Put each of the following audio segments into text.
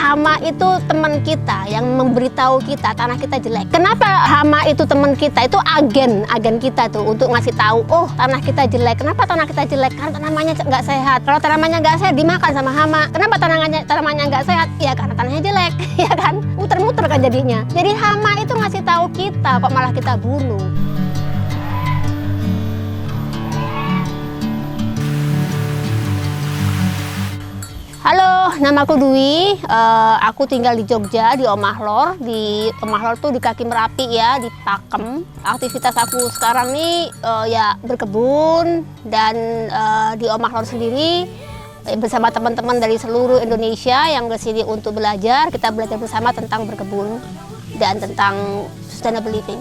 hama itu teman kita yang memberitahu kita tanah kita jelek. Kenapa hama itu teman kita? Itu agen kita tuh untuk ngasih tahu, oh tanah kita jelek. Kenapa tanah kita jelek? Karena tanamannya nggak sehat. Kalau tanamannya nggak sehat dimakan sama hama. Kenapa tanamannya nggak sehat? Ya karena tanahnya jelek, ya kan? Muter-muter kan jadinya. Jadi hama itu ngasih tahu kita, kok malah kita bunuh. Halo, namaku Dwi. Aku tinggal di Jogja, di Omah Lor. Di Omah Lor tuh di kaki Merapi ya, di Pakem. Aktivitas aku sekarang nih ya berkebun dan di Omah Lor sendiri bersama teman-teman dari seluruh Indonesia yang kesini untuk belajar. Kita belajar bersama tentang berkebun dan tentang sustainable living.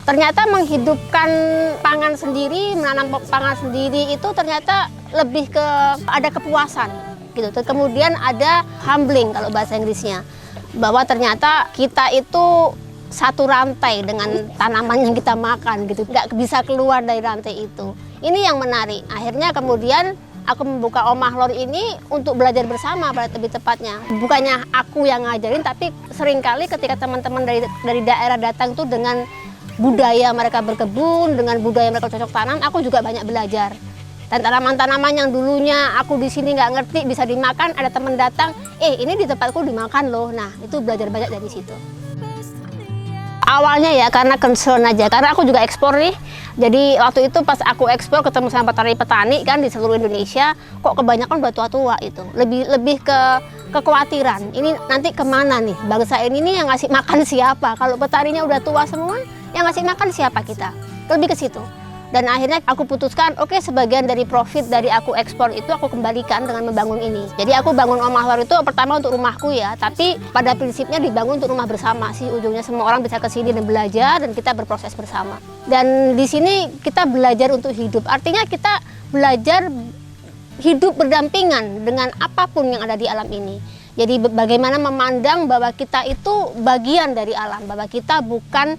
Ternyata menghidupkan pangan sendiri, menanam pangan sendiri itu ternyata lebih ke ada kepuasan gitu. Kemudian ada humbling kalau bahasa Inggrisnya, bahwa ternyata kita itu satu rantai dengan tanaman yang kita makan gitu, nggak bisa keluar dari rantai itu. Ini yang menarik. Akhirnya kemudian aku membuka Omah Lor ini untuk belajar bersama, lebih tepatnya. Bukannya aku yang ngajarin, tapi seringkali ketika teman-teman dari daerah datang tuh dengan budaya mereka berkebun, dengan budaya mereka cocok tanam, aku juga banyak belajar. Dan tanaman-tanaman yang dulunya aku di sini nggak ngerti bisa dimakan, ada teman datang, ini di tempatku dimakan loh. Nah, itu belajar banyak dari situ. Awalnya ya karena concern aja, karena aku juga ekspor nih. Jadi waktu itu pas aku ekspor ketemu sama petani-petani kan di seluruh Indonesia, kok kebanyakan udah tua-tua itu. Lebih ke kekhawatiran, ini nanti kemana nih? Bangsa ini nih yang ngasih makan siapa? Kalau petaninya udah tua semua, yang ngasih makan siapa kita? Lebih ke situ. Dan akhirnya aku putuskan, oke, sebagian dari profit dari aku ekspor itu aku kembalikan dengan membangun ini. Jadi aku bangun Omah Lor itu pertama untuk rumahku ya, tapi pada prinsipnya dibangun untuk rumah bersama sih. Ujungnya semua orang bisa kesini dan belajar dan kita berproses bersama. Dan di sini kita belajar untuk hidup. Artinya kita belajar hidup berdampingan dengan apapun yang ada di alam ini. Jadi bagaimana memandang bahwa kita itu bagian dari alam, bahwa kita bukan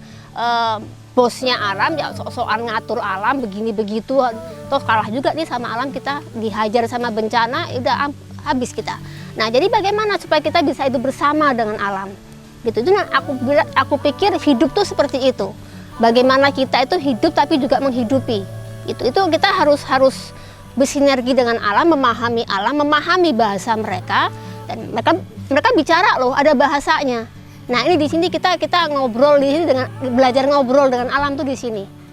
bosnya alam, ya sok-sokan ngatur alam begini begitu, toh kalah juga nih sama alam, kita dihajar sama bencana, udah habis kita. Nah, jadi bagaimana supaya kita bisa hidup bersama dengan alam? Gitu. Itu aku pikir hidup tuh seperti itu. Bagaimana kita itu hidup tapi juga menghidupi. Itu kita harus bersinergi dengan alam, memahami bahasa mereka, dan mereka bicara loh, ada bahasanya. Nah, ini di sini kita ngobrol di sini, dengan belajar ngobrol dengan alam tuh di sini.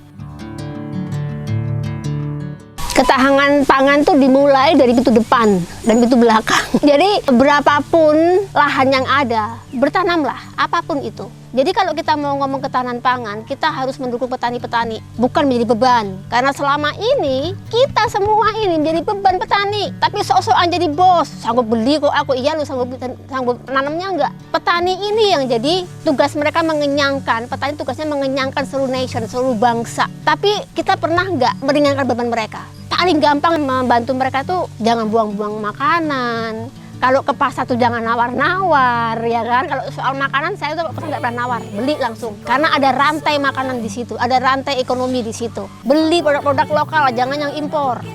Ketahanan pangan tuh dimulai dari pintu depan dan pintu belakang. Jadi berapapun lahan yang ada, bertanamlah apapun itu. Jadi kalau kita mau ngomong ketahanan pangan, kita harus mendukung petani-petani, bukan menjadi beban. Karena selama ini kita semua ini menjadi beban petani, tapi sok-sokan jadi bos. Sanggup beli kok aku, iya lu sanggup nanamnya enggak. Petani ini yang jadi tugas mereka mengenyangkan, petani tugasnya mengenyangkan seluruh nation, seluruh bangsa. Tapi kita pernah enggak meringankan beban mereka? Paling gampang membantu mereka tuh jangan buang-buang makanan. Kalau ke pasar tuh jangan nawar-nawar, ya kan? Kalau soal makanan saya tuh pesan nggak pernah nawar, beli langsung. Karena ada rantai makanan di situ, ada rantai ekonomi di situ. Beli produk-produk lokal, jangan yang impor.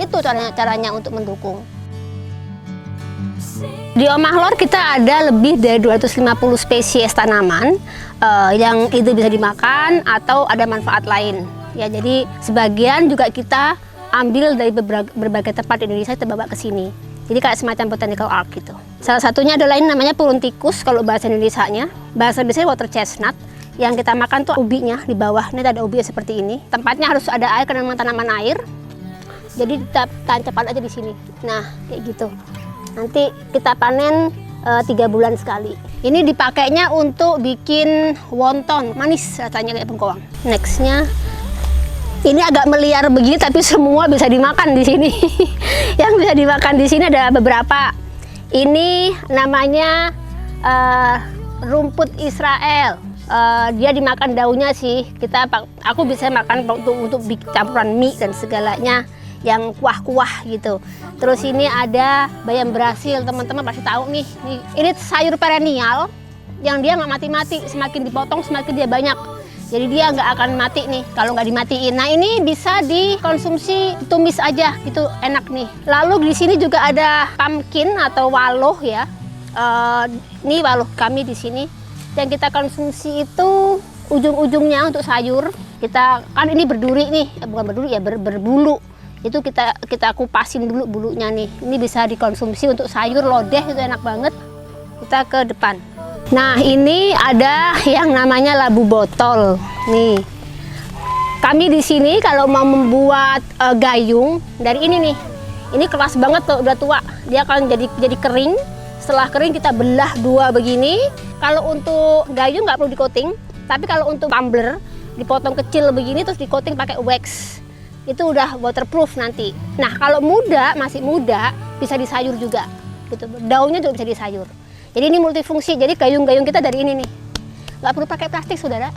Itu caranya untuk mendukung. Di Omah Lor kita ada lebih dari 250 spesies tanaman yang itu bisa dimakan atau ada manfaat lain. Ya, jadi sebagian juga kita ambil dari berbagai tempat di Indonesia, kita bawa ke sini. Jadi kayak semacam botanical art gitu. Salah satunya adalah ini namanya purun tikus kalau bahasa Indonesianya. Bahasa biasanya water chestnut. Yang kita makan tuh ubinya di bawah. Ini ada ubi seperti ini. Tempatnya harus ada air karena memang tanaman air. Jadi kita tancapkan aja di sini. Nah, kayak gitu. Nanti kita panen 3 bulan sekali. Ini dipakainya untuk bikin wonton, manis rasanya kayak bengkoang. Nextnya, ini agak meliar begini tapi semua bisa dimakan di sini. Yang bisa dimakan di sini ada beberapa. Ini namanya rumput Israel. Dia dimakan daunnya sih. Aku bisa makan untuk campuran mie dan segalanya yang kuah-kuah gitu. Terus ini ada bayam Brasil, teman-teman pasti tahu nih. Ini sayur perennial yang dia nggak mati-mati, semakin dipotong semakin dia banyak. Jadi dia nggak akan mati nih kalau nggak dimatiin. Nah ini bisa dikonsumsi tumis aja, itu enak nih. Lalu di sini juga ada pumpkin atau waloh ya. Ini waloh kami di sini. Yang kita konsumsi itu ujung-ujungnya untuk sayur. Kita kan ini berduri nih, bukan berduri ya, berbulu. Itu kita kupasin dulu bulunya nih. Ini bisa dikonsumsi untuk sayur lodeh, itu enak banget. Kita ke depan. Nah ini ada yang namanya labu botol nih. Kami di sini kalau mau membuat gayung dari ini nih, ini keras banget tuh, udah tua. Dia akan jadi kering. Setelah kering kita belah dua begini. Kalau untuk gayung nggak perlu di coating, tapi kalau untuk tumbler dipotong kecil begini terus di coating pakai wax. Itu udah waterproof nanti. Nah kalau muda, masih muda, bisa disayur juga. Gitu. Daunnya juga bisa disayur. Jadi ini multifungsi, jadi gayung-gayung kita dari ini nih. Nggak perlu pakai plastik, saudara.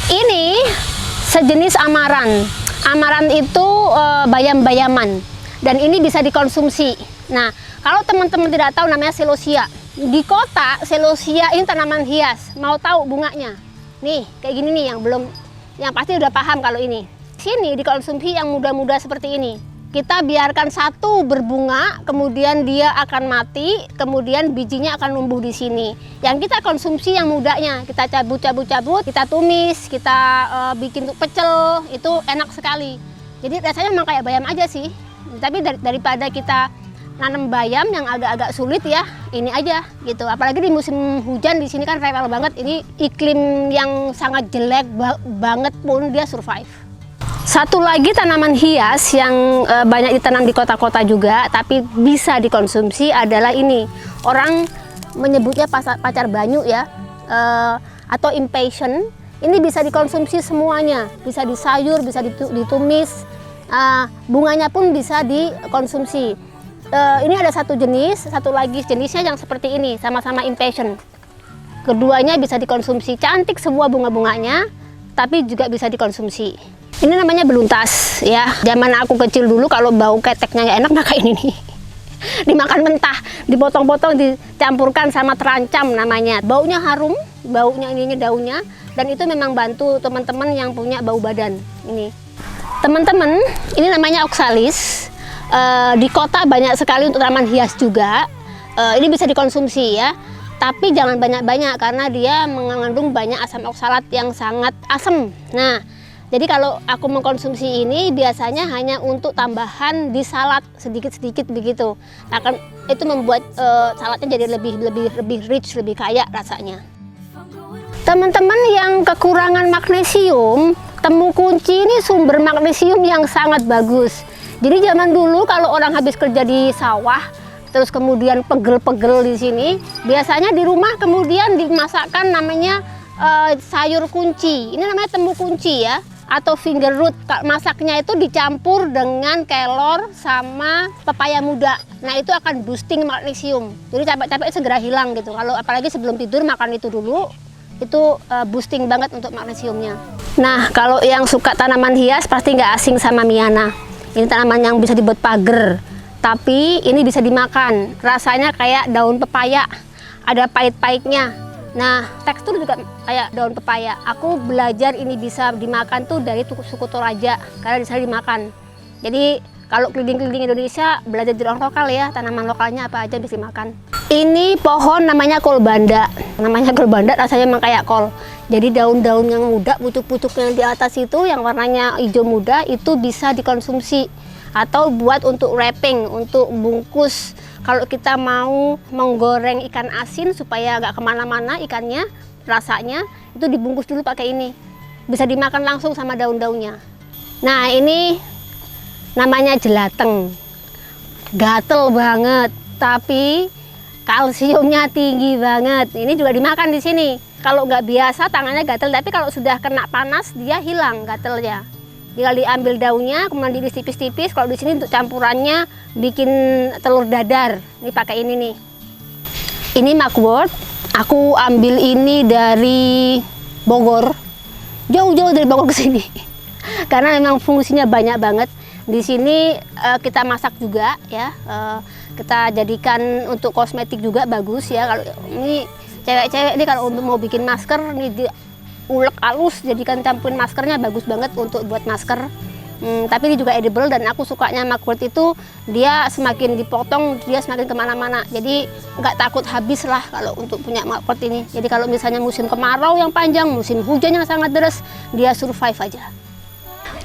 Ini sejenis amaran. Amaran itu bayam-bayaman. Dan ini bisa dikonsumsi. Nah, kalau teman-teman tidak tahu namanya celosia. Di kota, celosia ini tanaman hias. Mau tahu bunganya? Nih, kayak gini nih yang pasti udah paham kalau ini. Sini dikonsumsi yang muda-muda seperti ini. Kita biarkan satu berbunga, kemudian dia akan mati, kemudian bijinya akan numbuh di sini. Yang kita konsumsi yang mudanya, kita cabut-cabut, kita tumis, kita bikin pecel, itu enak sekali. Jadi rasanya memang kayak bayam aja sih. Tapi daripada kita nanam bayam yang agak-agak sulit ya, ini aja gitu. Apalagi di musim hujan di sini kan rewel banget. Ini iklim yang sangat jelek banget pun dia survive. Satu lagi tanaman hias yang banyak ditanam di kota-kota juga, tapi bisa dikonsumsi adalah ini. Orang menyebutnya pacar banyu ya, atau impatient. Ini bisa dikonsumsi semuanya, bisa disayur, bisa ditumis, bunganya pun bisa dikonsumsi. Ini ada satu jenis, satu lagi jenisnya yang seperti ini, sama-sama impatient. Keduanya bisa dikonsumsi, cantik semua bunga-bunganya, tapi juga bisa dikonsumsi. Ini namanya beluntas ya. Zaman aku kecil dulu kalau bau keteknya nggak enak pakai ini nih. Dimakan mentah, dipotong-potong, dicampurkan sama terancam namanya. Baunya harum, baunya ininya daunnya, dan itu memang bantu teman-teman yang punya bau badan. Ini teman-teman, ini namanya oxalis. Di kota banyak sekali untuk tanaman hias juga. Ini bisa dikonsumsi ya. Tapi jangan banyak-banyak karena dia mengandung banyak asam oksalat yang sangat asam. Nah, jadi kalau aku mengkonsumsi ini biasanya hanya untuk tambahan di salad sedikit-sedikit begitu. Akan itu membuat saladnya jadi lebih rich, lebih kaya rasanya. Teman-teman yang kekurangan magnesium, temu kunci ini sumber magnesium yang sangat bagus. Jadi zaman dulu kalau orang habis kerja di sawah, terus kemudian pegel-pegel di sini, biasanya di rumah kemudian dimasakkan namanya sayur kunci. Ini namanya temu kunci ya. Atau finger root. Masaknya itu dicampur dengan kelor sama pepaya muda. Nah itu akan boosting magnesium. Jadi capek-capek segera hilang gitu. Kalau apalagi sebelum tidur makan itu dulu, itu boosting banget untuk magnesiumnya. Nah kalau yang suka tanaman hias pasti nggak asing sama Miana. Ini tanaman yang bisa dibuat pagar. Tapi ini bisa dimakan. Rasanya kayak daun pepaya. Ada pahit-pahitnya. Nah, tekstur juga kayak daun pepaya. Aku belajar ini bisa dimakan tuh dari suku Toraja, karena di sana dimakan. Jadi kalau keliling-keliling Indonesia belajar dari orang lokal ya, tanaman lokalnya apa aja bisa dimakan. Ini pohon namanya kol banda. Namanya kol banda rasanya memang kayak kol. Jadi daun-daun yang muda, pucuk-pucuk yang di atas itu yang warnanya hijau muda itu bisa dikonsumsi atau buat untuk wrapping, untuk bungkus. Kalau kita mau menggoreng ikan asin supaya nggak kemana-mana ikannya, rasanya itu dibungkus dulu pakai ini. Bisa dimakan langsung sama daun-daunnya. Nah ini namanya jelateng. Gatel banget, tapi kalsiumnya tinggi banget. Ini juga dimakan di sini. Kalau nggak biasa tangannya gatel, tapi kalau sudah kena panas dia hilang gatelnya. Tinggal diambil daunnya, kemudian diiris tipis-tipis. Kalau di sini untuk campurannya bikin telur dadar. Ini pakai ini nih. Ini mugwort. Aku ambil ini dari Bogor. Jauh-jauh dari Bogor ke sini. Karena memang fungsinya banyak banget. Di sini kita masak juga ya. Kita jadikan untuk kosmetik juga bagus ya. Kalau ini cewek-cewek ini kalau untuk mau bikin masker ini ulek halus, jadikan campurin maskernya, bagus banget untuk buat masker. Tapi ini juga edible, dan aku sukanya mugwort itu dia semakin dipotong dia semakin kemana-mana, jadi nggak takut habis lah kalau untuk punya mugwort ini. Jadi kalau misalnya musim kemarau yang panjang, musim hujan yang sangat deras, dia survive aja.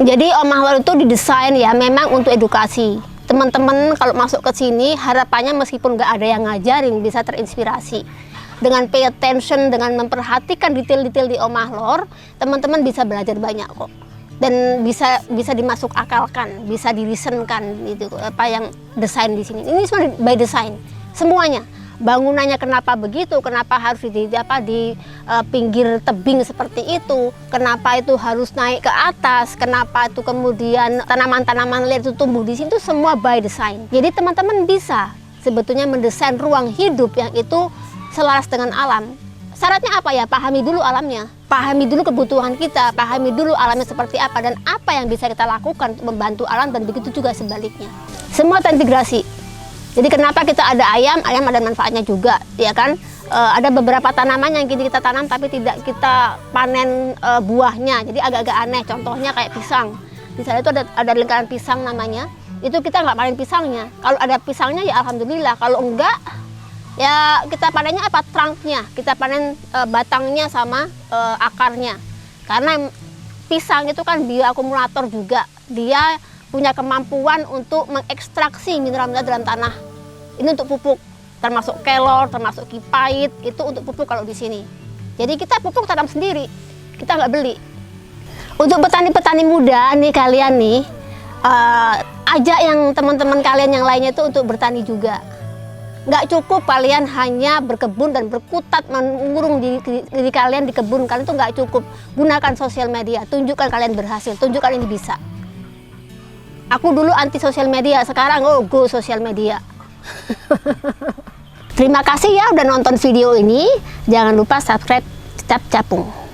Jadi omah lor itu didesain ya memang untuk edukasi. Teman-teman kalau masuk ke sini harapannya meskipun nggak ada yang ngajarin bisa terinspirasi. Dengan pay attention, dengan memperhatikan detail-detail di omah lor, teman-teman bisa belajar banyak kok. Dan bisa dimasuk akalkan, bisa dirisenkan gitu apa yang desain di sini. Ini semua by design semuanya. Bangunannya kenapa begitu, kenapa harus di pinggir tebing seperti itu, kenapa itu harus naik ke atas, kenapa itu kemudian tanaman-tanaman liar itu tumbuh di situ, semua by design. Jadi teman-teman bisa sebetulnya mendesain ruang hidup yang itu selaras dengan alam. Syaratnya apa ya? Pahami dulu alamnya, pahami dulu kebutuhan kita, pahami dulu alamnya seperti apa dan apa yang bisa kita lakukan untuk membantu alam, dan begitu juga sebaliknya. Semua terintegrasi. Jadi kenapa kita ada ayam ada manfaatnya juga, ya kan? Ada beberapa tanaman yang kita tanam tapi tidak kita panen buahnya, jadi agak-agak aneh. Contohnya kayak pisang. Di sana itu ada lingkaran pisang namanya. Itu kita nggak panen pisangnya. Kalau ada pisangnya ya alhamdulillah. Kalau enggak, ya kita panennya apa? Trunknya. Kita panen batangnya sama akarnya. Karena pisang itu kan bioakumulator juga. Dia punya kemampuan untuk mengekstraksi mineral-mineral dalam tanah. Ini untuk pupuk, termasuk kelor, termasuk kipait, itu untuk pupuk kalau di sini. Jadi kita pupuk tanam sendiri, kita nggak beli. Untuk petani-petani muda nih kalian nih, ajak yang teman-teman kalian yang lainnya itu untuk bertani juga. Nggak cukup kalian hanya berkebun dan berkutat mengurung diri kalian di kebun kalian, itu nggak cukup. Gunakan sosial media, tunjukkan kalian berhasil, tunjukkan ini bisa. Aku dulu anti sosial media, sekarang go sosial media. Terima kasih ya udah nonton video ini. Jangan lupa subscribe Cap Capung.